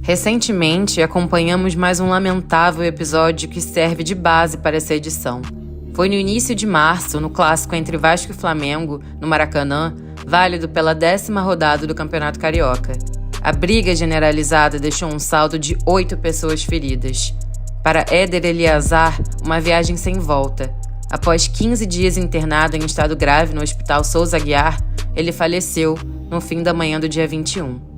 Recentemente, acompanhamos mais um lamentável episódio que serve de base para essa edição. Foi no início de março, no clássico entre Vasco e Flamengo, no Maracanã, válido pela 10ª rodada do Campeonato Carioca. A briga generalizada deixou um saldo de 8 pessoas feridas. Para Éder Eliazar, uma viagem sem volta. Após 15 dias internado em estado grave no Hospital Souza Aguiar, ele faleceu no fim da manhã do dia 21.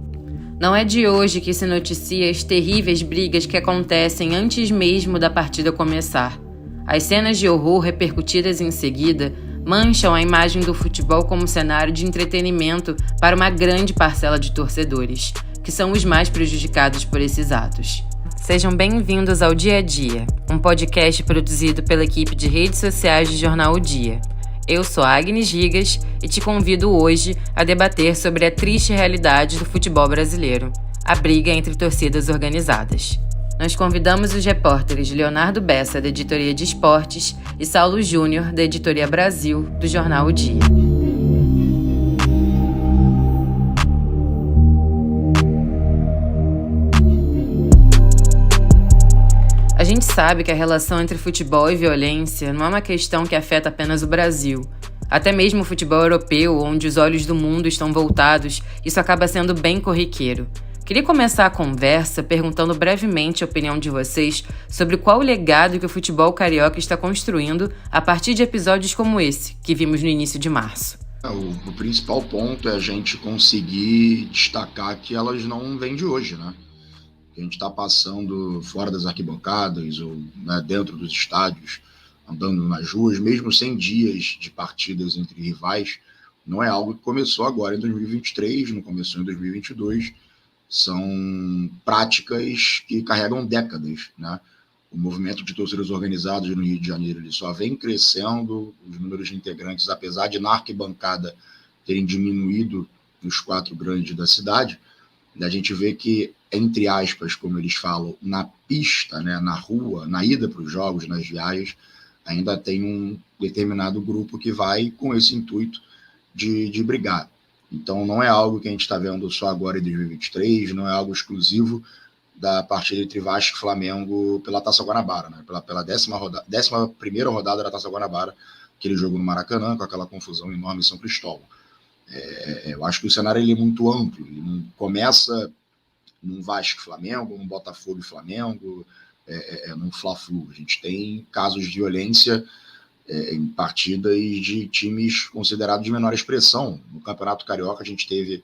Não é de hoje que se noticia as terríveis brigas que acontecem antes mesmo da partida começar. As cenas de horror repercutidas em seguida mancham a imagem do futebol como cenário de entretenimento para uma grande parcela de torcedores, que são os mais prejudicados por esses atos. Sejam bem-vindos ao Dia a Dia, um podcast produzido pela equipe de redes sociais do jornal O Dia. Eu sou Agnes Gigas e te convido hoje a debater sobre a triste realidade do futebol brasileiro, a briga entre torcidas organizadas. Nós convidamos os repórteres Leonardo Bessa, da Editoria de Esportes, e Saulo Júnior, da Editoria Brasil, do jornal O Dia. A gente sabe que a relação entre futebol e violência não é uma questão que afeta apenas o Brasil. Até mesmo o futebol europeu, onde os olhos do mundo estão voltados, isso acaba sendo bem corriqueiro. Queria começar a conversa perguntando brevemente a opinião de vocês sobre qual o legado que o futebol carioca está construindo a partir de episódios como esse, que vimos no início de março. O principal ponto é a gente conseguir destacar que elas não vêm de hoje, né? Que a gente está passando fora das arquibancadas ou dentro dos estádios, andando nas ruas, mesmo 100 dias de partidas entre rivais, não é algo que começou agora em 2023, não começou em 2022, são práticas que carregam décadas, né? O movimento de torcidas organizadas no Rio de Janeiro ele só vem crescendo, os números de integrantes, apesar de na arquibancada terem diminuído nos 4 grandes da cidade, a gente vê que, entre aspas, como eles falam, na pista, né, na rua, na ida para os jogos, nas viagens, ainda tem um determinado grupo que vai com esse intuito de brigar. Então não é algo que a gente está vendo só agora em 2023, não é algo exclusivo da partida entre Vasco e Flamengo pela Taça Guanabara, né, pela 11ª rodada da Taça Guanabara, aquele jogo no Maracanã, com aquela confusão enorme em São Cristóvão. Eu acho que o cenário ele é muito amplo, ele não começa num Vasco e Flamengo, num Botafogo e Flamengo, num Fla-Flu. A gente tem casos de violência em partidas de times considerados de menor expressão. No Campeonato Carioca a gente teve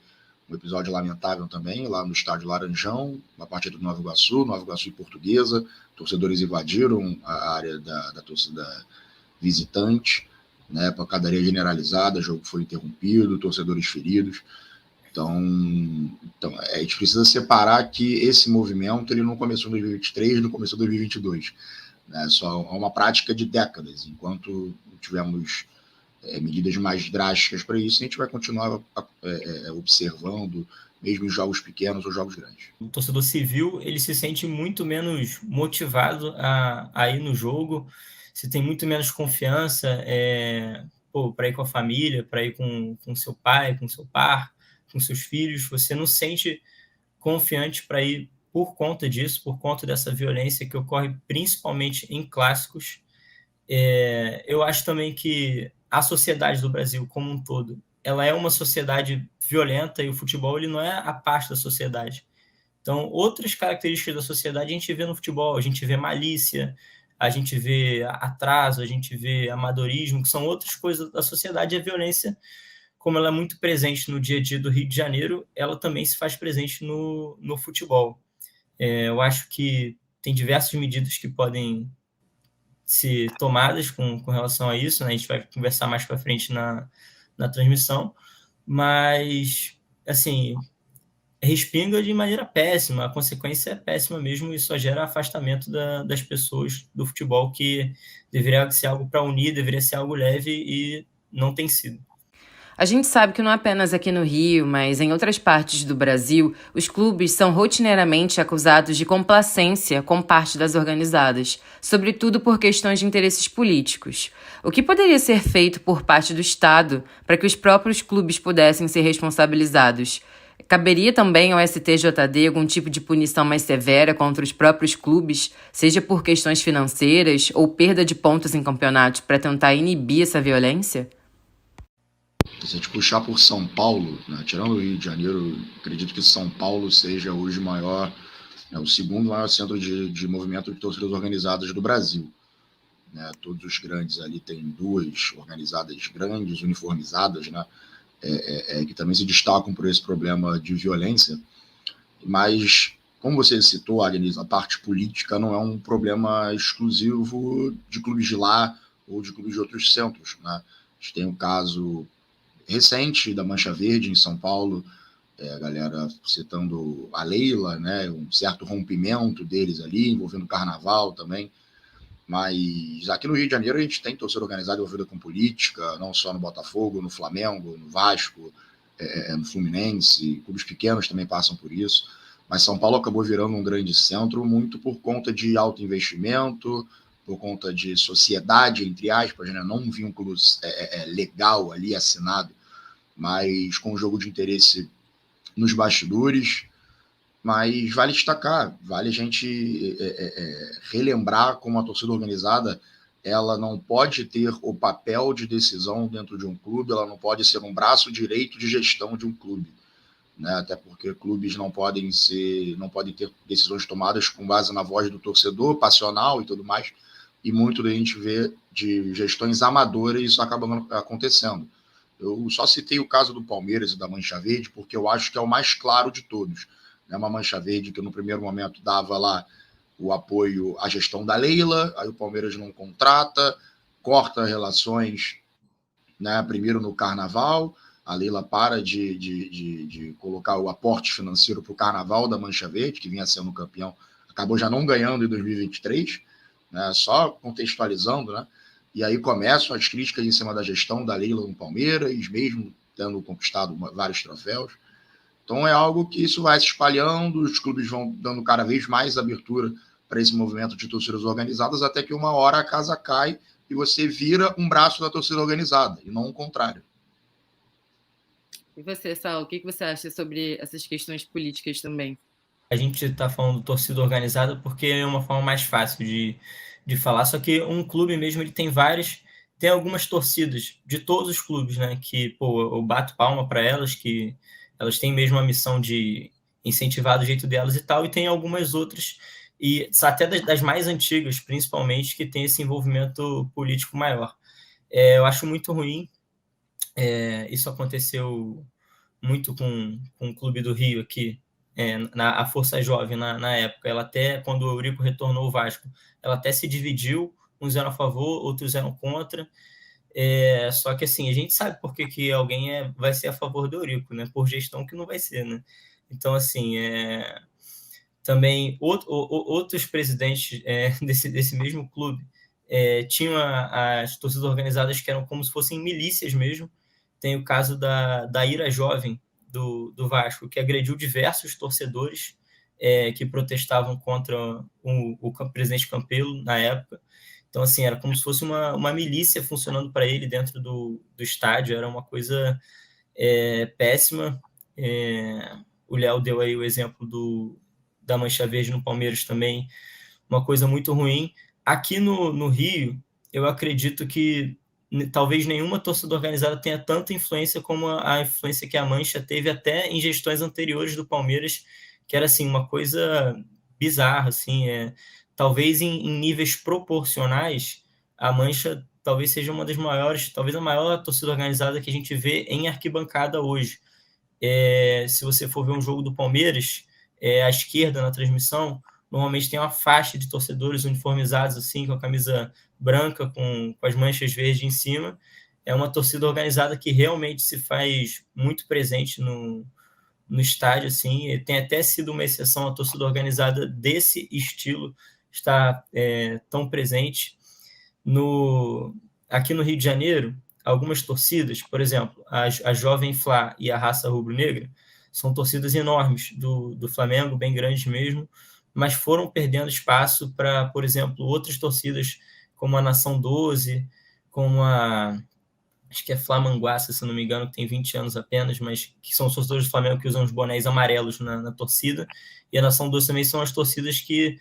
um episódio lamentável também, lá no estádio Laranjão, na partida do Nova Iguaçu e Portuguesa, torcedores invadiram a área da torcida visitante, né, pancadaria generalizada, o jogo foi interrompido, torcedores feridos. Então a gente precisa separar que esse movimento ele não começou em 2023, não começou em 2022. Né, só é uma prática de décadas. Enquanto tivermos medidas mais drásticas para isso, a gente vai continuar observando, mesmo em jogos pequenos ou jogos grandes. O torcedor civil ele se sente muito menos motivado a ir no jogo, você tem muito menos confiança para ir com a família, para ir com seu pai, com seu par, com seus filhos. Você não se sente confiante para ir por conta disso, por conta dessa violência que ocorre principalmente em clássicos. Eu acho também que a sociedade do Brasil como um todo, ela é uma sociedade violenta e o futebol ele não é a parte da sociedade. Então, outras características da sociedade a gente vê no futebol, a gente vê malícia, a gente vê atraso, a gente vê amadorismo, que são outras coisas da sociedade. E a violência, como ela é muito presente no dia a dia do Rio de Janeiro, ela também se faz presente no futebol. Eu acho que tem diversas medidas que podem ser tomadas com relação a isso, né? A gente vai conversar mais para frente na transmissão, mas, assim, respinga de maneira péssima, a consequência é péssima mesmo e só gera afastamento das pessoas do futebol, que deveria ser algo para unir, deveria ser algo leve e não tem sido. A gente sabe que não apenas aqui no Rio, mas em outras partes do Brasil, os clubes são rotineiramente acusados de complacência com parte das organizadas, sobretudo por questões de interesses políticos. O que poderia ser feito por parte do Estado para que os próprios clubes pudessem ser responsabilizados? Caberia também ao STJD algum tipo de punição mais severa contra os próprios clubes, seja por questões financeiras ou perda de pontos em campeonatos, para tentar inibir essa violência? Se a gente puxar por São Paulo, né, tirando o Rio de Janeiro, acredito que São Paulo seja hoje o segundo maior centro de movimento de torcidas organizadas do Brasil. Né, todos os grandes ali têm duas organizadas grandes, uniformizadas, né, que também se destacam por esse problema de violência. Mas, como você citou, Agnes, a parte política não é um problema exclusivo de clubes de lá ou de clubes de outros centros. Né? A gente tem um caso recente da Mancha Verde em São Paulo, a galera citando a Leila, né, um certo rompimento deles ali, envolvendo carnaval também. Mas aqui no Rio de Janeiro a gente tem torcida organizada envolvida com política, não só no Botafogo, no Flamengo, no Vasco, no Fluminense, clubes pequenos também passam por isso. Mas São Paulo acabou virando um grande centro muito por conta de alto investimento, por conta de sociedade, entre aspas, né? Não um vínculo legal ali assinado, mas com um jogo de interesse nos bastidores. Mas vale destacar, vale a gente relembrar como a torcida organizada ela não pode ter o papel de decisão dentro de um clube, ela não pode ser um braço direito de gestão de um clube. Né? Até porque clubes não podem ter decisões tomadas com base na voz do torcedor, passional e tudo mais, e muito da gente vê de gestões amadoras isso acaba acontecendo. Eu só citei o caso do Palmeiras e da Mancha Verde porque eu acho que é o mais claro de todos. É uma Mancha Verde que no primeiro momento dava lá o apoio à gestão da Leila, aí o Palmeiras não contrata, corta relações, né, primeiro no Carnaval, a Leila para de colocar o aporte financeiro para o Carnaval da Mancha Verde, que vinha sendo campeão, acabou já não ganhando em 2023, né, só contextualizando, né, e aí começam as críticas em cima da gestão da Leila no Palmeiras, mesmo tendo conquistado vários troféus. Então é algo que isso vai se espalhando, os clubes vão dando cada vez mais abertura para esse movimento de torcidas organizadas, até que uma hora a casa cai e você vira um braço da torcida organizada, e não o contrário. E você, Sal, o que você acha sobre essas questões políticas também? A gente está falando torcida organizada porque é uma forma mais fácil de falar, só que um clube mesmo ele tem algumas torcidas de todos os clubes, né? Que pô, eu bato palma para elas, que elas têm mesmo a missão de incentivar do jeito delas e tal, e tem algumas outras, e até das mais antigas, principalmente, que tem esse envolvimento político maior. Eu acho muito ruim, isso aconteceu muito com o Clube do Rio aqui, a Força Jovem na época, ela até, quando o Eurico retornou ao Vasco, ela até se dividiu, uns eram a favor, outros eram contra, só que assim, a gente sabe por que alguém vai ser a favor do Eurico, né? Por gestão que não vai ser, né? Então, assim, também outros presidentes desse mesmo clube tinham as torcidas organizadas que eram como se fossem milícias mesmo. Tem o caso da Ira Jovem do Vasco, que agrediu diversos torcedores que protestavam contra o presidente Campelo na época. Então, assim, era como se fosse uma milícia funcionando para ele dentro do estádio, era uma coisa péssima. O Léo deu aí o exemplo da Mancha Verde no Palmeiras também, uma coisa muito ruim. Aqui no Rio, eu acredito que talvez nenhuma torcida organizada tenha tanta influência como a influência que a Mancha teve até em gestões anteriores do Palmeiras, que era assim, uma coisa bizarra, assim, talvez em níveis proporcionais, a Mancha talvez seja uma das maiores, talvez a maior torcida organizada que a gente vê em arquibancada hoje. Se você for ver um jogo do Palmeiras, à esquerda na transmissão, normalmente tem uma faixa de torcedores uniformizados, assim, com a camisa branca, com as manchas verdes em cima. É uma torcida organizada que realmente se faz muito presente no estádio, assim. Tem até sido uma exceção a torcida organizada desse estilo estar tão presente. Aqui no Rio de Janeiro, algumas torcidas, por exemplo, a Jovem Flá e a Raça Rubro-Negra, são torcidas enormes do Flamengo, bem grandes mesmo, mas foram perdendo espaço para, por exemplo, outras torcidas como a Nação 12, como a acho que é Flamanguaça, se não me engano, que tem 20 anos apenas, mas que são os torcedores do Flamengo que usam os bonés amarelos na torcida, e a Nação Doce também são as torcidas que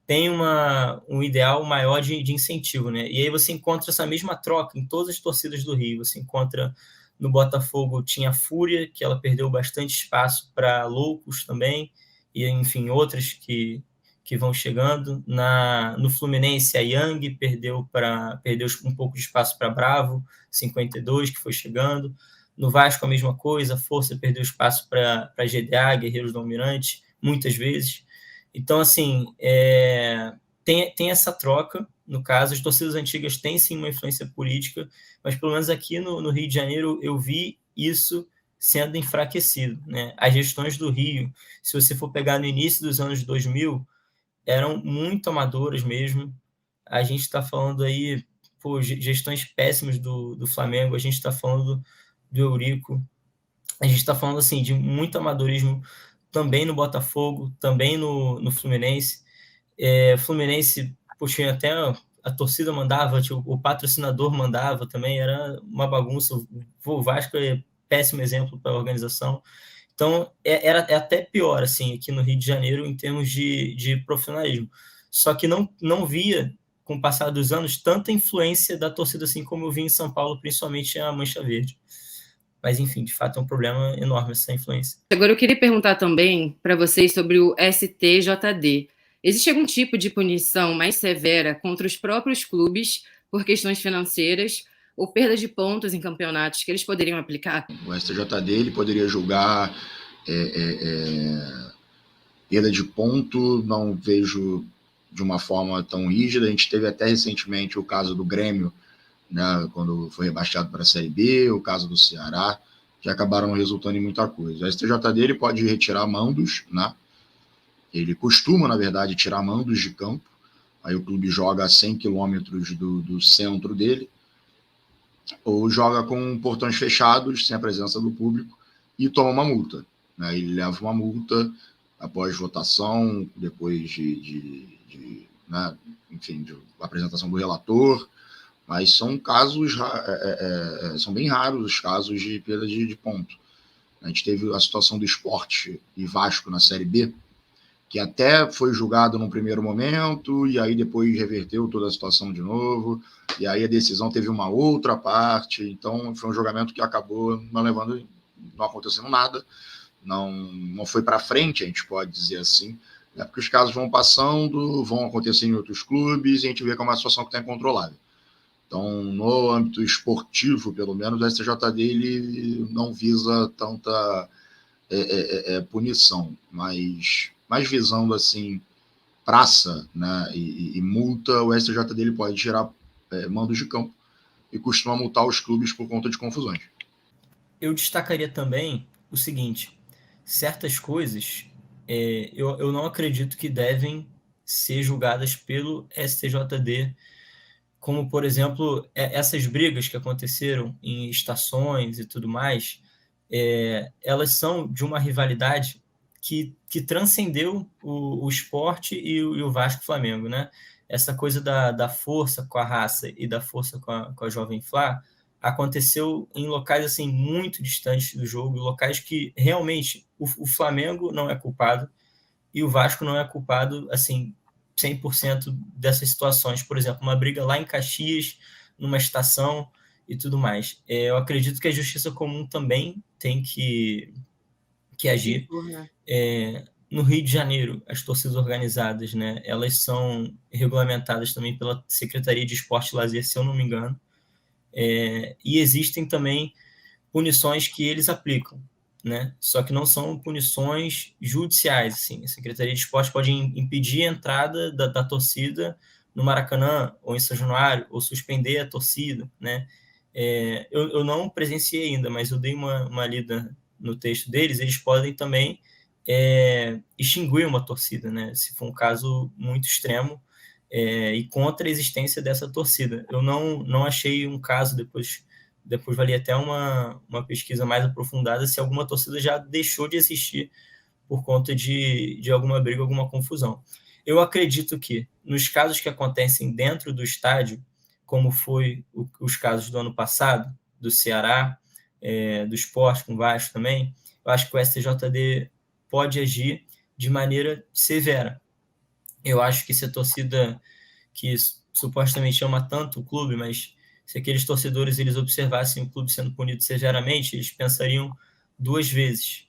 têm um ideal maior de incentivo, né? E aí você encontra essa mesma troca em todas as torcidas do Rio. Você encontra no Botafogo, tinha a Fúria, que ela perdeu bastante espaço para Loucos também, e enfim, outras que vão chegando. No Fluminense, a Young perdeu um pouco de espaço para Bravo, 52, que foi chegando. No Vasco, a mesma coisa, a Força perdeu espaço para GDA, Guerreiros do Almirante, muitas vezes. Então, assim, tem essa troca. No caso, as torcidas antigas têm sim uma influência política, mas pelo menos aqui no Rio de Janeiro eu vi isso sendo enfraquecido, né? As gestões do Rio, se você for pegar no início dos anos 2000, eram muito amadoras mesmo. A gente está falando aí, gestões péssimas do Flamengo, a gente está falando do Eurico, a gente está falando assim, de muito amadorismo também no Botafogo, também no Fluminense. Fluminense, tinha até a torcida mandava, o patrocinador mandava também, era uma bagunça. O Vasco é péssimo exemplo para a organização. Então, é até pior, assim, aqui no Rio de Janeiro, em termos de profissionalismo. Só que não via, com o passar dos anos, tanta influência da torcida, assim como eu vi em São Paulo, principalmente a Mancha Verde. Mas, enfim, de fato, é um problema enorme essa influência. Agora, eu queria perguntar também para vocês sobre o STJD. Existe algum tipo de punição mais severa contra os próprios clubes por questões financeiras ou perda de pontos em campeonatos que eles poderiam aplicar? O STJD ele poderia julgar perda de ponto, não vejo de uma forma tão rígida. A gente teve até recentemente o caso do Grêmio, né, quando foi rebaixado para a Série B, o caso do Ceará, que acabaram resultando em muita coisa. O STJD ele pode retirar mandos, né? Ele costuma, na verdade, tirar mandos de campo. Aí o clube joga a 100 quilômetros do centro dele, ou joga com portões fechados, sem a presença do público, e toma uma multa, né? Ele leva uma multa após votação, depois né, enfim, de apresentação do relator, mas são casos, são bem raros os casos de perda de ponto. A gente teve a situação do Sport e Vasco na Série B, que até foi julgado num primeiro momento, e aí depois reverteu toda a situação de novo, e aí a decisão teve uma outra parte, então foi um julgamento que acabou não acontecendo nada, não foi para frente, a gente pode dizer assim, né, porque os casos vão passando, vão acontecer em outros clubes, e a gente vê que é uma situação que está incontrolável. Então, no âmbito esportivo, pelo menos, o STJD ele não visa tanta punição, mas visando assim praça, né, e multa, o STJD ele pode tirar mandos de campo e costuma multar os clubes por conta de confusões. Eu destacaria também o seguinte: certas coisas eu não acredito que devem ser julgadas pelo STJD, como, por exemplo, essas brigas que aconteceram em estações e tudo mais, elas são de uma rivalidade que transcendeu o esporte e o Vasco Flamengo, né? Essa coisa da força com a raça e da força com a Jovem Flá aconteceu em locais assim muito distantes do jogo, locais que realmente o Flamengo não é culpado e o Vasco não é culpado, assim, 100% dessas situações. Por exemplo, uma briga lá em Caxias, numa estação e tudo mais. Eu acredito que a justiça comum também tem que agir. No Rio de Janeiro, as torcidas organizadas, né, elas são regulamentadas também pela Secretaria de Esporte e Lazer, se eu não me engano. E existem também punições que eles aplicam, né? Só que não são punições judiciais, assim. A Secretaria de Esporte pode impedir a entrada da torcida no Maracanã ou em São Januário, ou suspender a torcida, né? Eu não presenciei ainda, mas eu dei uma lida no texto deles. Eles podem também extinguir uma torcida, né? Se for um caso muito extremo, e contra a existência dessa torcida. Eu não achei um caso, depois valia até uma pesquisa mais aprofundada, se alguma torcida já deixou de existir por conta de alguma briga, alguma confusão. Eu acredito que, nos casos que acontecem dentro do estádio, como foi os casos do ano passado, do Ceará, do Sport com o Vasco também, eu acho que o STJD pode agir de maneira severa. Eu acho que se a torcida que supostamente ama tanto o clube, mas se aqueles torcedores eles observassem o clube sendo punido severamente, eles pensariam 2 vezes.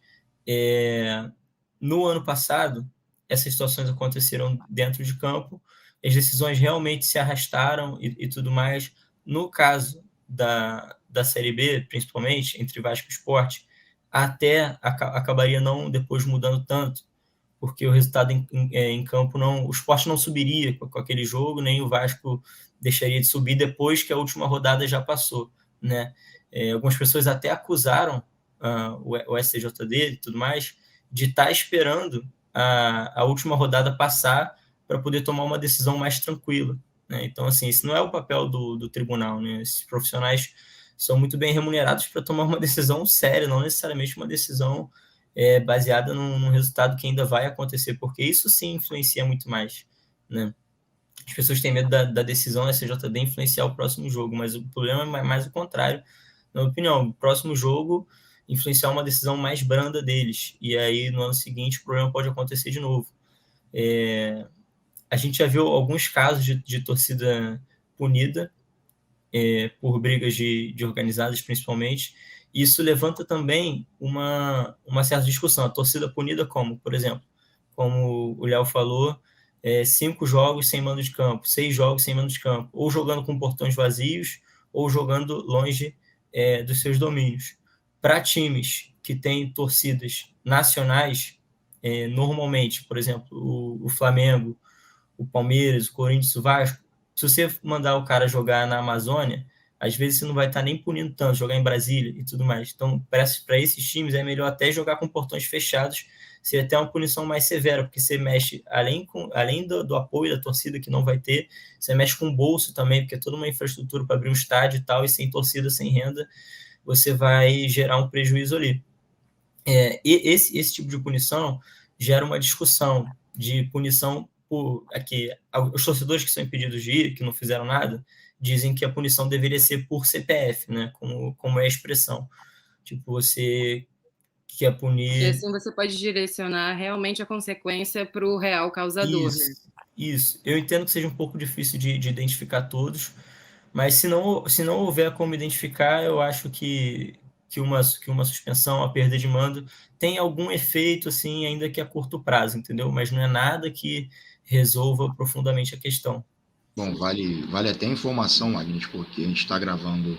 No ano passado, essas situações aconteceram dentro de campo, as decisões realmente se arrastaram e tudo mais. No caso da Série B, principalmente, entre Vasco e Sport, até acabaria não depois mudando tanto, porque o resultado em campo não, o Sport não subiria com aquele jogo, nem o Vasco deixaria de subir depois que a última rodada já passou, né? Algumas pessoas até acusaram o STJD e tudo mais de estar esperando a última rodada passar para poder tomar uma decisão mais tranquila, né? Então, assim, esse não é o papel do tribunal, né? Esses profissionais são muito bem remunerados para tomar uma decisão séria, não necessariamente uma decisão baseada num resultado que ainda vai acontecer, porque isso sim influencia muito mais, né? As pessoas têm medo da decisão da STJD influenciar o próximo jogo, mas o problema é mais o contrário, na minha opinião. O próximo jogo influenciar uma decisão mais branda deles, e aí no ano seguinte o problema pode acontecer de novo. A gente já viu alguns casos de torcida punida por brigas de organizadas, principalmente. Isso levanta também uma certa discussão. A torcida punida como? Por exemplo, como o Léo falou, 5 jogos sem mando de campo, 6 jogos sem mando de campo, ou jogando com portões vazios, ou jogando longe dos seus domínios. Para times que têm torcidas nacionais, normalmente, por exemplo, o Flamengo, o Palmeiras, o Corinthians, o Vasco, se você mandar o cara jogar na Amazônia, às vezes você não vai estar nem punindo tanto, jogar em Brasília e tudo mais. Então, para esses times, é melhor até jogar com portões fechados, seria até uma punição mais severa, porque você mexe, além do apoio da torcida, que não vai ter, você mexe com o bolso também, porque é toda uma infraestrutura para abrir um estádio e tal, e sem torcida, sem renda, você vai gerar um prejuízo ali. E esse tipo de punição gera uma discussão de punição aqui, os torcedores que são impedidos de ir, que não fizeram nada, dizem que a punição deveria ser por CPF, né? Como é a expressão. Tipo, você quer punir... E assim você pode direcionar realmente a consequência para o real causador, né? Isso. Eu entendo que seja um pouco difícil de identificar todos, mas se não houver como identificar, eu acho que uma suspensão, a perda de mando, tem algum efeito, assim, ainda que a curto prazo, entendeu? Mas não é nada que resolva profundamente a questão. Bom, vale até a informação, Agnes, porque a gente está gravando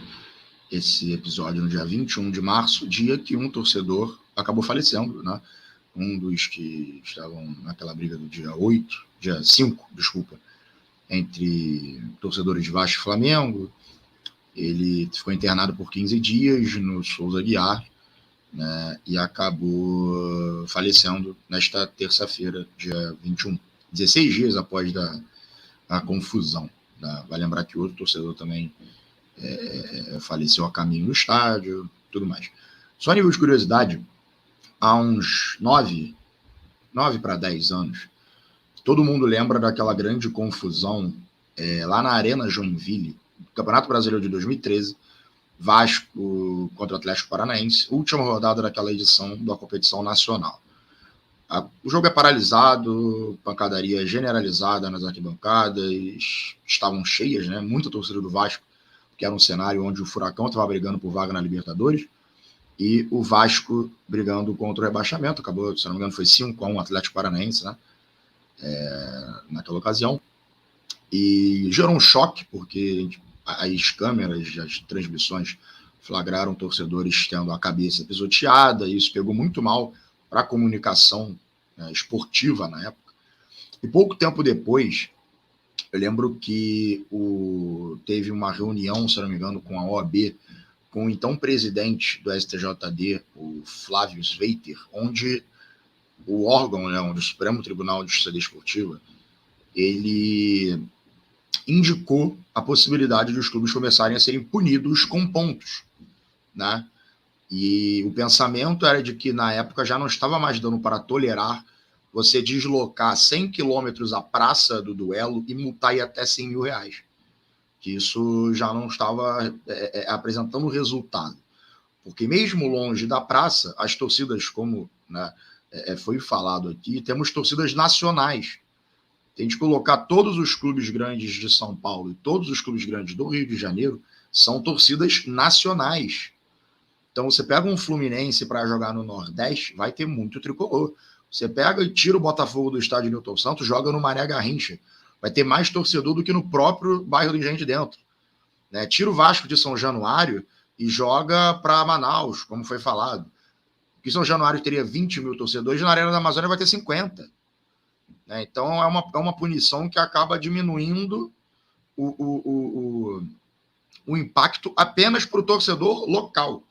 esse episódio no dia 21 de março, dia que um torcedor acabou falecendo, né? Um dos que estavam naquela briga do dia 5, entre torcedores de Vasco e Flamengo. Ele ficou internado por 15 dias no Souza Aguiar, né, e acabou falecendo nesta terça-feira, dia 21, 16 dias após a confusão. Né? Vai lembrar que outro torcedor também faleceu a caminho do estádio, tudo mais. Só a nível de curiosidade, há uns 9 para 10 anos, todo mundo lembra daquela grande confusão lá na Arena Joinville, Campeonato Brasileiro de 2013, Vasco contra o Atlético Paranaense, última rodada daquela edição da competição nacional. O jogo é paralisado, pancadaria generalizada nas arquibancadas, estavam cheias, né? Muita torcida do Vasco, que era um cenário onde o Furacão estava brigando por vaga na Libertadores, e o Vasco brigando contra o rebaixamento. Acabou, se não me engano, foi 5-1 Atlético Paranaense, né? Naquela ocasião. E gerou um choque, porque as câmeras, as transmissões flagraram torcedores tendo a cabeça pisoteada, e isso pegou muito mal para a comunicação esportiva na época. E pouco tempo depois, eu lembro que teve uma reunião, se não me engano, com a OAB, com o então presidente do STJD, o Flávio Sveiter, onde o órgão, né, onde o Supremo Tribunal de Justiça Desportiva, ele indicou a possibilidade de os clubes começarem a serem punidos com pontos, né? E o pensamento era de que, na época, já não estava mais dando para tolerar você deslocar 100 quilômetros à praça do duelo e multar até R$100 mil. que isso já não estava apresentando resultado. Porque mesmo longe da praça, as torcidas, como, né, foi falado aqui, temos torcidas nacionais. Tem de colocar todos os clubes grandes de São Paulo e todos os clubes grandes do Rio de Janeiro são torcidas nacionais. Então você pega um Fluminense para jogar no Nordeste, vai ter muito tricolor. Você pega e tira o Botafogo do estádio Newton Santos, joga no Mané Garrincha. Vai ter mais torcedor do que no próprio bairro do Engenho Dentro. Né? Tira o Vasco de São Januário e joga para Manaus, como foi falado. Que São Januário teria 20 mil torcedores, na Arena da Amazônia vai ter 50. Né? Então é uma punição que acaba diminuindo o impacto apenas para o torcedor local.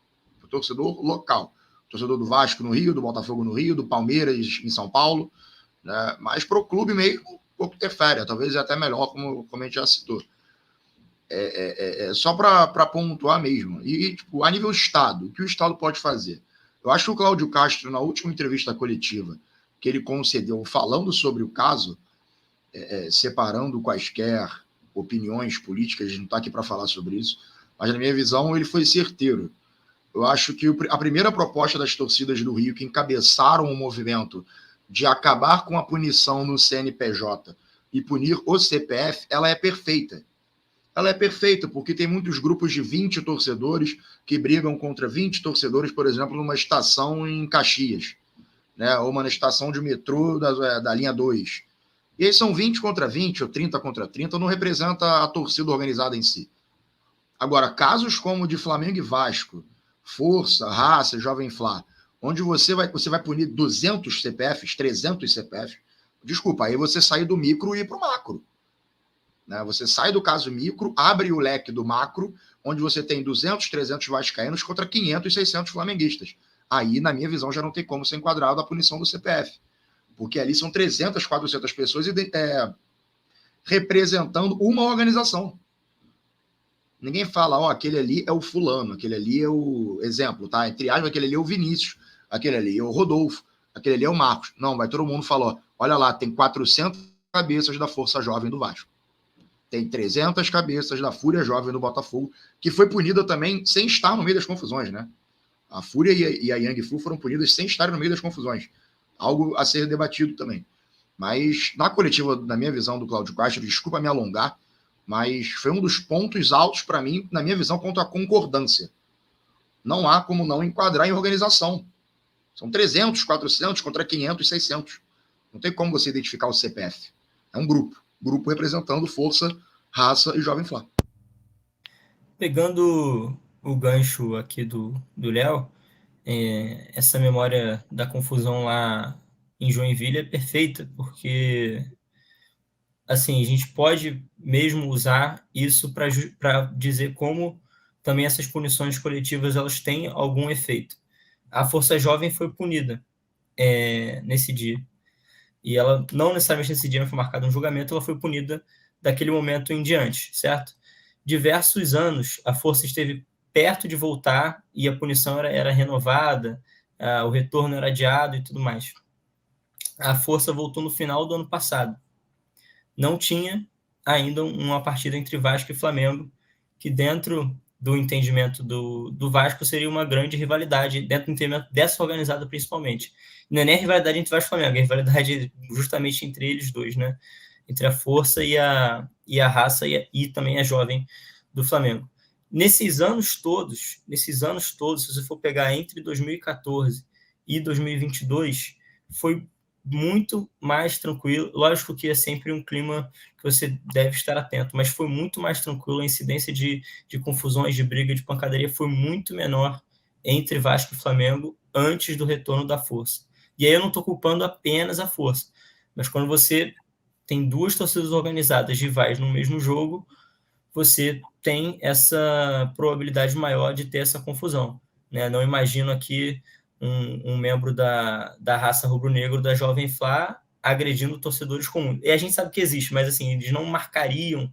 Torcedor local. Torcedor do Vasco no Rio, do Botafogo no Rio, do Palmeiras em São Paulo, né? Mas para o clube mesmo, pouco ter férias, talvez até melhor, como a gente já citou. Só para pontuar mesmo. E tipo, a nível Estado, o que o Estado pode fazer? Eu acho que o Cláudio Castro, na última entrevista coletiva que ele concedeu, falando sobre o caso, separando quaisquer opiniões políticas, a gente não está aqui para falar sobre isso, mas na minha visão ele foi certeiro. Eu acho que a primeira proposta das torcidas do Rio que encabeçaram o movimento de acabar com a punição no CNPJ e punir o CPF, ela é perfeita. Ela é perfeita porque tem muitos grupos de 20 torcedores que brigam contra 20 torcedores, por exemplo, numa estação em Caxias, né? Ou uma estação de metrô da linha 2. E aí são 20 contra 20 ou 30 contra 30, não representa a torcida organizada em si. Agora, casos como o de Flamengo e Vasco, Força, Raça, Jovem Flá, onde você vai punir 200 CPFs, 300 CPFs, desculpa, aí você sai do micro e ir para o macro. Né? Você sai do caso micro, abre o leque do macro, onde você tem 200, 300 vascaínos contra 500, 600 flamenguistas. Aí, na minha visão, já não tem como ser enquadrado a punição do CPF. Porque ali são 300, 400 pessoas representando uma organização. Ninguém fala, aquele ali é o fulano, aquele ali é o exemplo, tá? Entre aspas, aquele ali é o Vinícius, aquele ali é o Rodolfo, aquele ali é o Marcos. Não, vai todo mundo falar, olha lá, tem 400 cabeças da Força Jovem do Vasco. Tem 300 cabeças da Fúria Jovem do Botafogo, que foi punida também sem estar no meio das confusões, né? A Fúria e a Yang Flu foram punidas sem estar no meio das confusões. Algo a ser debatido também. Mas na coletiva, na minha visão do Cláudio Castro, desculpa me alongar, mas foi um dos pontos altos para mim, na minha visão, quanto à concordância. Não há como não enquadrar em organização. São 300, 400 contra 500, 600. Não tem como você identificar o CPF. É um grupo representando Força, Raça e Jovem Flá. Pegando o gancho aqui do Léo, essa memória da confusão lá em Joinville é perfeita, porque assim, a gente pode mesmo usar isso para dizer como também essas punições coletivas elas têm algum efeito. A Força Jovem foi punida nesse dia. E ela, não necessariamente nesse dia, não foi marcado um julgamento, ela foi punida daquele momento em diante, certo? Diversos anos, a Força esteve perto de voltar e a punição era renovada, o retorno era adiado e tudo mais. A Força voltou no final do ano passado. Não tinha ainda uma partida entre Vasco e Flamengo, que dentro do entendimento do Vasco seria uma grande rivalidade, dentro do entendimento dessa organizada principalmente. Não é nem a rivalidade entre Vasco e Flamengo, é a rivalidade justamente entre eles dois, né? Entre a Força e a Raça e também a Jovem do Flamengo. Nesses anos todos, se você for pegar entre 2014 e 2022, foi muito mais tranquilo. Lógico que é sempre um clima que você deve estar atento, mas foi muito mais tranquilo. A incidência de confusões, de briga, de pancadaria foi muito menor entre Vasco e Flamengo antes do retorno da Força. E aí eu não estou culpando apenas a Força, mas quando você tem duas torcidas organizadas rivais no mesmo jogo, você tem essa probabilidade maior de ter essa confusão. Né? Não imagino aqui um membro da raça rubro-negro da Jovem Flá agredindo torcedores comuns. E a gente sabe que existe, mas assim, eles não marcariam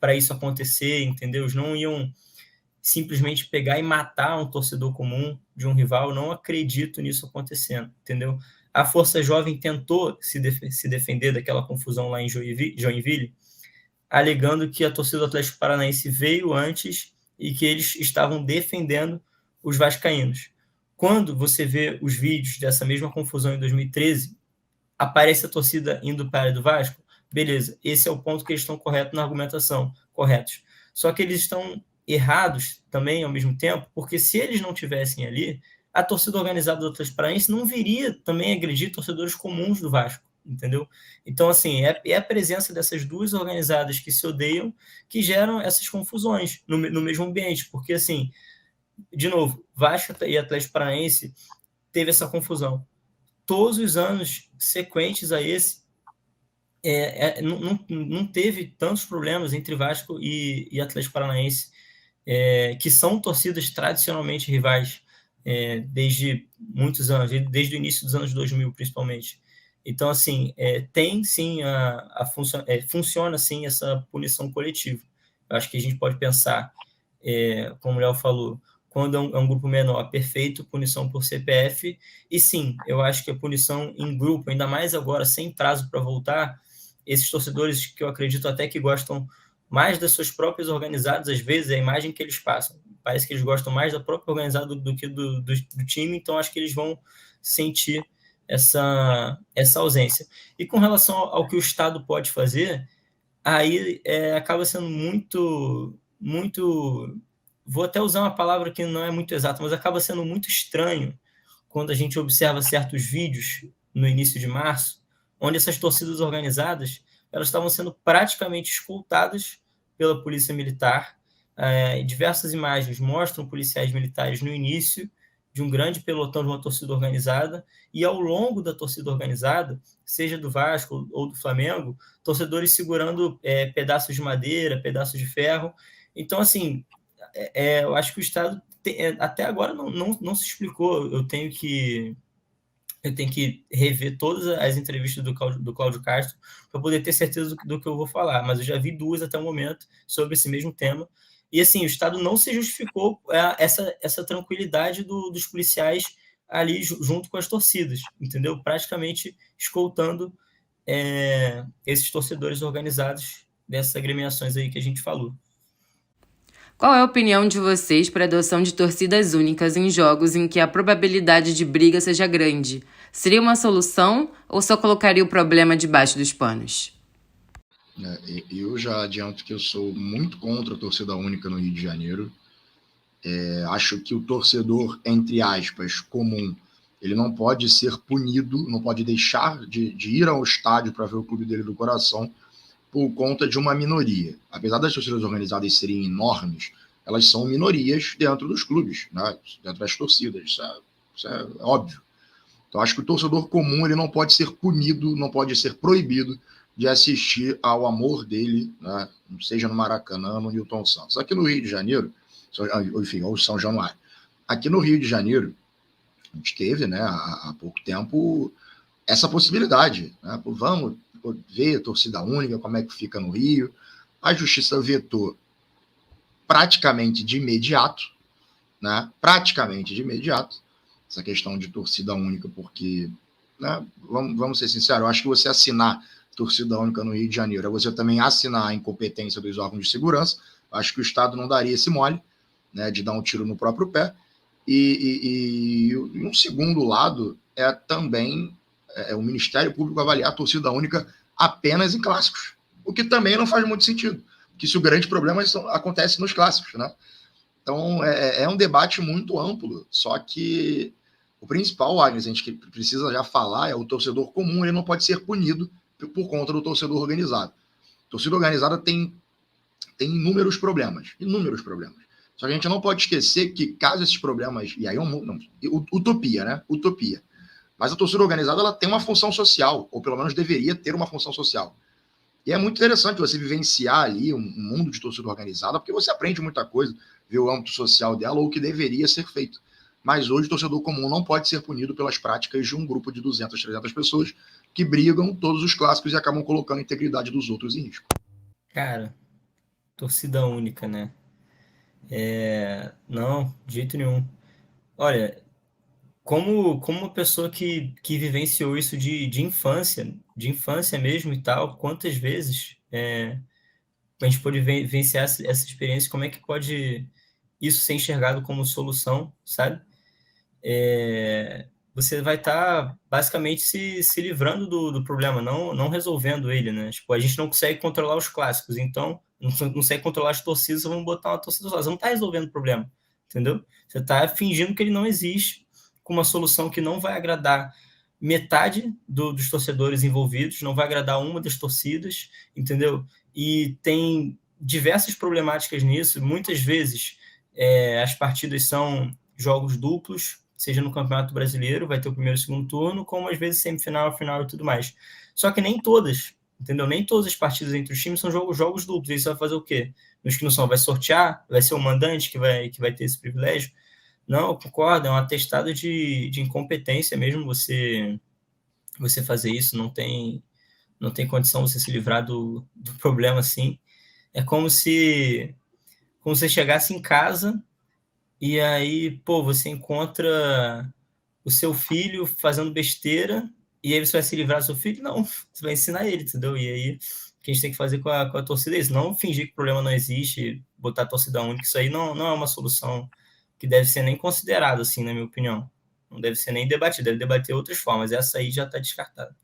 para isso acontecer, entendeu? Eles não iam simplesmente pegar e matar um torcedor comum de um rival. Eu não acredito nisso acontecendo, entendeu? A Força Jovem tentou se defender daquela confusão lá em Joinville, alegando que a torcida do Atlético Paranaense veio antes e que eles estavam defendendo os vascaínos. Quando você vê os vídeos dessa mesma confusão em 2013, aparece a torcida indo para a área do Vasco, beleza, esse é o ponto que eles estão corretos na argumentação, corretos. Só que eles estão errados também ao mesmo tempo, porque se eles não tivessem ali, a torcida organizada do Atlético Paranaense não viria também agredir torcedores comuns do Vasco, entendeu? Então, assim, é a presença dessas duas organizadas que se odeiam que geram essas confusões no mesmo ambiente, porque, assim, de novo, Vasco e Atlético Paranaense teve essa confusão. Todos os anos sequentes a esse, não teve tantos problemas entre Vasco e Atlético Paranaense, que são torcidas tradicionalmente rivais desde muitos anos, desde o início dos anos 2000, principalmente. Então, assim, tem sim funciona sim essa punição coletiva. Eu acho que a gente pode pensar, como o Léo falou, quando é um grupo menor, perfeito, punição por CPF, e sim, eu acho que a punição em grupo, ainda mais agora, sem prazo para voltar, esses torcedores que eu acredito até que gostam mais das suas próprias organizadas, às vezes, a imagem que eles passam. Parece que eles gostam mais da própria organizada do que do time, então acho que eles vão sentir essa ausência. E com relação ao que o Estado pode fazer, aí acaba sendo muito, vou até usar uma palavra que não é muito exata, mas acaba sendo muito estranho quando a gente observa certos vídeos no início de março, onde essas torcidas organizadas elas estavam sendo praticamente escoltadas pela polícia militar. Diversas imagens mostram policiais militares no início de um grande pelotão de uma torcida organizada, e ao longo da torcida organizada, seja do Vasco ou do Flamengo, torcedores segurando pedaços de madeira, pedaços de ferro. Então, assim, eu acho que o Estado até agora não se explicou. Eu tenho que rever todas as entrevistas do Cláudio Castro para poder ter certeza do que eu vou falar, mas eu já vi duas até o momento sobre esse mesmo tema. E, assim, o Estado não se justificou essa tranquilidade dos policiais ali junto com as torcidas, entendeu? Praticamente escoltando esses torcedores organizados dessas agremiações aí que a gente falou. Qual é a opinião de vocês para a adoção de torcidas únicas em jogos em que a probabilidade de briga seja grande? Seria uma solução ou só colocaria o problema debaixo dos panos? Eu já adianto que eu sou muito contra a torcida única no Rio de Janeiro. Acho que o torcedor, entre aspas, comum, ele não pode ser punido, não pode deixar de ir ao estádio para ver o clube dele do coração por conta de uma minoria. Apesar das torcidas organizadas serem enormes, elas são minorias dentro dos clubes, né? Dentro das torcidas, isso é óbvio. Então, acho que o torcedor comum ele não pode ser punido, não pode ser proibido de assistir ao amor dele, né? Seja no Maracanã, no Newton Santos. Aqui no Rio de Janeiro, enfim, ou São Januário. Aqui no Rio de Janeiro, a gente teve, né, há pouco tempo, essa possibilidade, né? Vamos ver a torcida única, como é que fica no Rio. A Justiça vetou praticamente de imediato, né? Praticamente de imediato, essa questão de torcida única, porque, né, vamos ser sinceros, eu acho que você assinar torcida única no Rio de Janeiro é você também assinar a incompetência dos órgãos de segurança. Acho que o Estado não daria esse mole, né, de dar um tiro no próprio pé. E um segundo lado é também o Ministério Público avaliar a torcida única apenas em clássicos, o que também não faz muito sentido, porque se o grande problema acontece nos clássicos, né? Então é um debate muito amplo, só que o principal, Agnes, a gente precisa já falar, é o torcedor comum, ele não pode ser punido por conta do torcedor organizado. A torcida organizada tem inúmeros problemas. Só que a gente não pode esquecer que caso esses problemas, e aí utopia, né? Utopia. Mas a torcida organizada ela tem uma função social, ou pelo menos deveria ter uma função social. E é muito interessante você vivenciar ali um mundo de torcida organizada, porque você aprende muita coisa, vê o âmbito social dela, ou o que deveria ser feito. Mas hoje o torcedor comum não pode ser punido pelas práticas de um grupo de 200, 300 pessoas que brigam todos os clássicos e acabam colocando a integridade dos outros em risco. Cara, torcida única, né? Não, de jeito nenhum. Olha, como uma pessoa que vivenciou isso de infância mesmo e tal, quantas vezes a gente pode vivenciar essa experiência, como é que pode isso ser enxergado como solução, sabe? Você vai estar basicamente se livrando do problema, não resolvendo ele, né? Tipo, a gente não consegue controlar os clássicos, então não consegue controlar as torcidas, vamos botar uma torcida só. Você não está resolvendo o problema, entendeu? Você está fingindo que ele não existe, com uma solução que não vai agradar metade dos torcedores envolvidos, não vai agradar uma das torcidas, entendeu? E tem diversas problemáticas nisso. Muitas vezes as partidas são jogos duplos, seja no Campeonato Brasileiro, vai ter o primeiro e o segundo turno, como às vezes semifinal, final e tudo mais. Só que nem todas, entendeu? Nem todas as partidas entre os times são jogos duplos. Isso vai fazer o quê? Nos que não são, vai sortear? Vai ser o mandante que vai ter esse privilégio? Não, eu concordo, é um atestado de incompetência mesmo você fazer isso, não tem condição você se livrar do problema assim. É como se você chegasse em casa e aí, pô, você encontra o seu filho fazendo besteira e aí você vai se livrar do seu filho? Não, você vai ensinar ele, entendeu? E aí, o que a gente tem que fazer com a torcida é isso, não fingir que o problema não existe, botar a torcida única, isso aí não é uma solução que deve ser nem considerada, assim, na minha opinião. Não deve ser nem debatido, deve debater outras formas, essa aí já está descartada.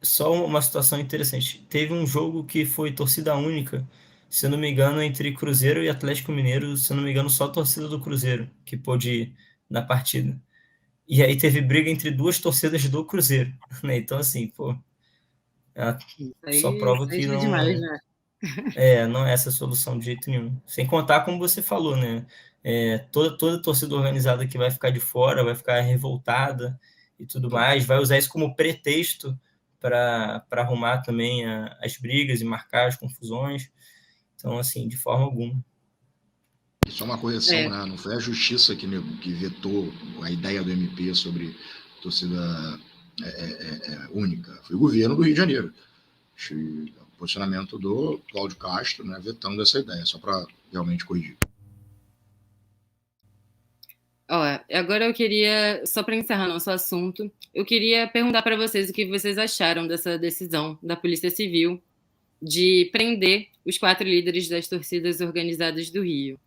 Só uma situação interessante, teve um jogo que foi torcida única, se eu não me engano, entre Cruzeiro e Atlético Mineiro, se eu não me engano, só a torcida do Cruzeiro que pôde ir na partida. E aí teve briga entre duas torcidas do Cruzeiro, né? Então, assim, pô, só prova que isso é demais, né? não é essa a solução de jeito nenhum. Sem contar, como você falou, né? Toda torcida organizada que vai ficar de fora, vai ficar revoltada e tudo mais, vai usar isso como pretexto para arrumar também as brigas e marcar as confusões. Então, assim, de forma alguma. Isso é uma correção, né? Não foi a justiça que vetou a ideia do MP sobre torcida única. Foi o governo do Rio de Janeiro. O posicionamento do Cláudio Castro, né, vetando essa ideia, só para realmente corrigir. Agora eu queria, só para encerrar nosso assunto, eu queria perguntar para vocês o que vocês acharam dessa decisão da Polícia Civil de prender os 4 líderes das torcidas organizadas do Rio.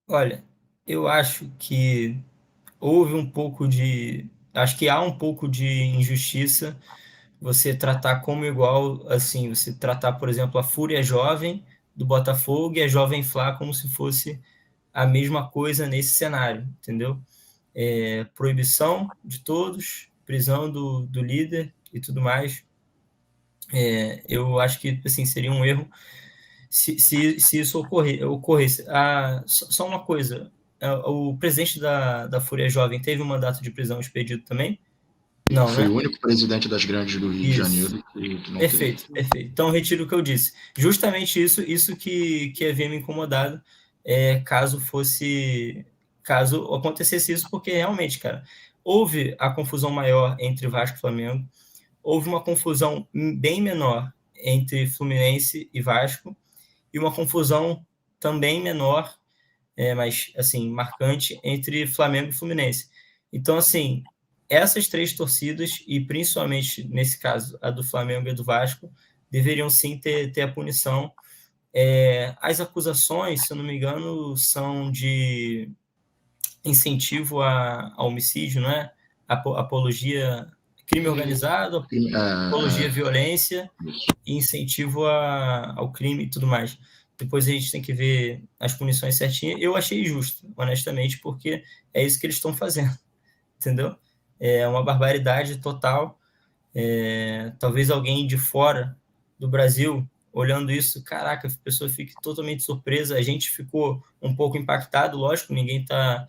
Olha, eu acho que acho que há um pouco de injustiça você tratar como igual, assim, você tratar, por exemplo, a Fúria Jovem do Botafogo e a Jovem Flá como se fosse a mesma coisa nesse cenário, entendeu? Proibição de todos, prisão do líder e tudo mais. Eu acho que, assim, seria um erro se isso ocorresse. Só uma coisa, o presidente da Fúria Jovem teve um mandato de prisão expedido também? Não, foi, né? o único presidente das grandes do Rio de Janeiro que não Perfeito. Então, retiro o que eu disse. Justamente isso que havia me incomodado, caso acontecesse isso, porque realmente, cara, houve a confusão maior entre Vasco e Flamengo, houve uma confusão bem menor entre Fluminense e Vasco, e uma confusão também menor, mas, assim, marcante, entre Flamengo e Fluminense. Então, assim, essas 3 torcidas, e principalmente, nesse caso, a do Flamengo e a do Vasco, deveriam sim ter a punição. As acusações, se eu não me engano, são de incentivo a homicídio, não é? Apologia, crime organizado, apologia à violência e incentivo ao crime e tudo mais. Depois a gente tem que ver as punições certinhas. Eu achei justo, honestamente, porque é isso que eles estão fazendo, entendeu? É uma barbaridade total. Talvez alguém de fora do Brasil, olhando isso, caraca, a pessoa fique totalmente surpresa. A gente ficou um pouco impactado, lógico, ninguém tá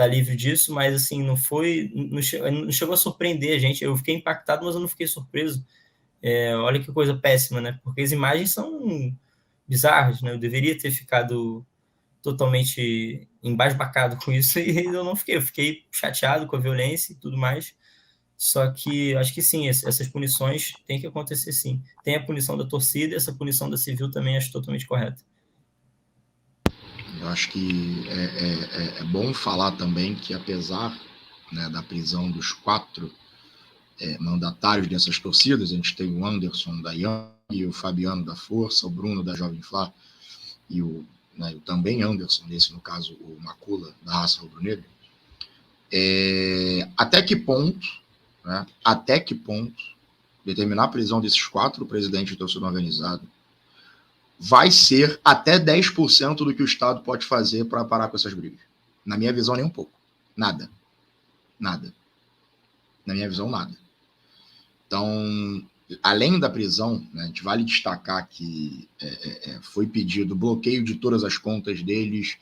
livre disso, mas assim, não chegou a surpreender a gente. Eu fiquei impactado, mas eu não fiquei surpreso. Olha que coisa péssima, né? Porque as imagens são bizarras, né? Eu deveria ter ficado totalmente embasbacado com isso e eu não fiquei. Eu fiquei chateado com a violência e tudo mais. Só que acho que sim, essas punições têm que acontecer sim. Tem a punição da torcida e essa punição da civil também acho totalmente correta. Eu acho que é bom falar também que, apesar, né, da prisão dos 4 mandatários dessas torcidas, a gente tem o Anderson Dayan, e o Fabiano da Força, o Bruno da Jovem Flá e o também Anderson, nesse no caso o Macula da Raça Rubro-Negra, até que ponto determinar a prisão desses 4 presidentes de torcida organizada vai ser até 10% do que o Estado pode fazer para parar com essas brigas. Na minha visão, nem um pouco. Nada. Na minha visão, nada. Então, além da prisão, né, a gente vale destacar que foi pedido bloqueio de todas as contas deles,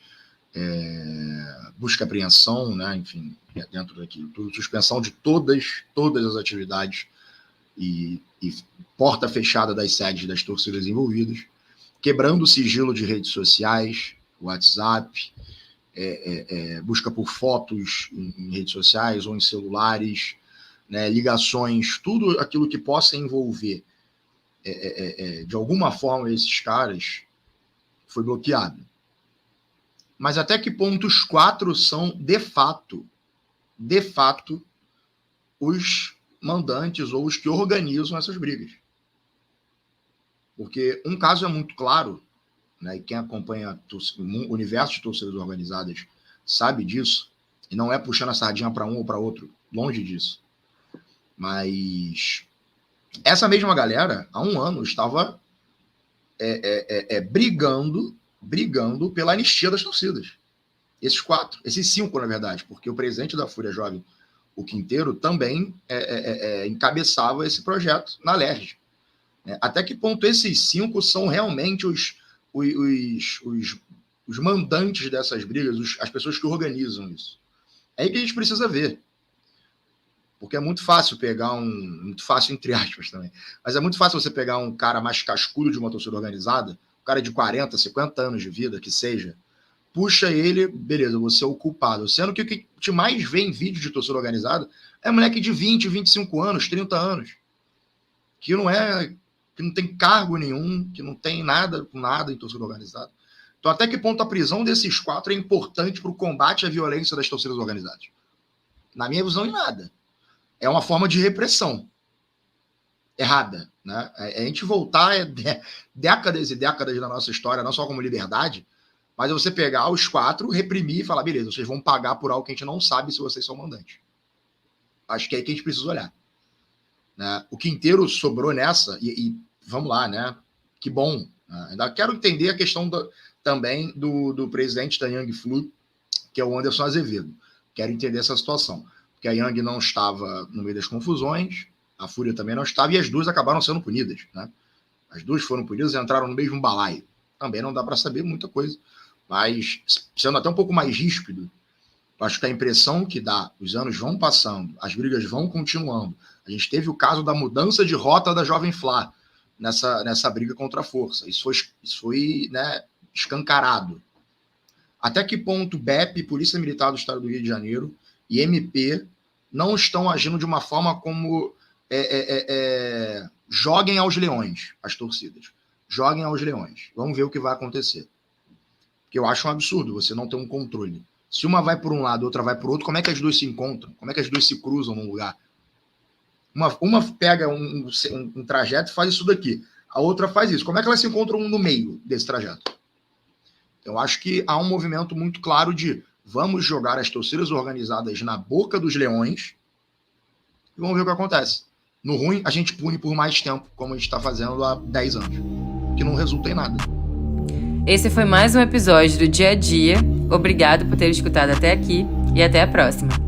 busca e apreensão, né, enfim, dentro daquilo tudo, suspensão de todas as atividades e porta fechada das sedes das torcidas envolvidas, quebrando o sigilo de redes sociais, WhatsApp, busca por fotos em redes sociais ou em celulares, né, ligações, tudo aquilo que possa envolver de alguma forma esses caras foi bloqueado. Mas até que ponto os 4 são, de fato, os mandantes ou os que organizam essas brigas? Porque um caso é muito claro, né, e quem acompanha o universo de torcidas organizadas sabe disso, e não é puxando a sardinha para um ou para outro, longe disso. Mas essa mesma galera, há um ano, estava brigando pela anistia das torcidas. Esses 5, na verdade, porque o presidente da Fúria Jovem, o Quinteiro, também encabeçava esse projeto na LERJ. Até que ponto esses 5 são realmente os mandantes dessas brigas, as pessoas que organizam isso? É aí que a gente precisa ver. Porque é muito fácil pegar muito fácil entre aspas também, mas é muito fácil você pegar um cara mais cascudo de uma torcida organizada, um cara de 40, 50 anos de vida, que seja, puxa ele, beleza, você é o culpado. Sendo que o que te mais vê em vídeo de torcida organizada é moleque de 20, 25 anos, 30 anos, que não tem cargo nenhum, que não tem nada em torcida organizada. Então, até que ponto a prisão desses 4 é importante para o combate à violência das torcidas organizadas? Na minha visão, em nada. É uma forma de repressão errada, né? A gente voltar décadas e décadas da nossa história, não só como liberdade, mas é você pegar os 4, reprimir e falar, beleza, vocês vão pagar por algo que a gente não sabe se vocês são mandantes. Acho que é aí que a gente precisa olhar. Né? O Quinteiro sobrou nessa, e vamos lá, né? Que bom. Né? Ainda quero entender a questão também do presidente da Young Flu, que é o Anderson Azevedo. Quero entender essa situação. Porque a Young não estava no meio das confusões, a Fúria também não estava, e as duas acabaram sendo punidas. Né? As duas foram punidas e entraram no mesmo balaio. Também não dá para saber muita coisa. Mas, sendo até um pouco mais ríspido, acho que a impressão que dá, os anos vão passando, as brigas vão continuando. A gente teve o caso da mudança de rota da Jovem Flá nessa briga contra a Força. Isso foi né, escancarado. Até que ponto BEP, Polícia Militar do Estado do Rio de Janeiro, e MP não estão agindo de uma forma como joguem aos leões, as torcidas. Joguem aos leões. Vamos ver o que vai acontecer. Porque eu acho um absurdo você não ter um controle. Se uma vai por um lado, outra vai por outro, como é que as duas se encontram? Como é que as duas se cruzam num lugar? Uma pega um trajeto e faz isso daqui. A outra faz isso. Como é que elas se encontram no meio desse trajeto? Eu acho que há um movimento muito claro de vamos jogar as torcidas organizadas na boca dos leões e vamos ver o que acontece. No ruim, a gente pune por mais tempo, como a gente está fazendo há 10 anos, que não resulta em nada. Esse foi mais um episódio do Dia a Dia. Obrigado por ter escutado até aqui e até a próxima.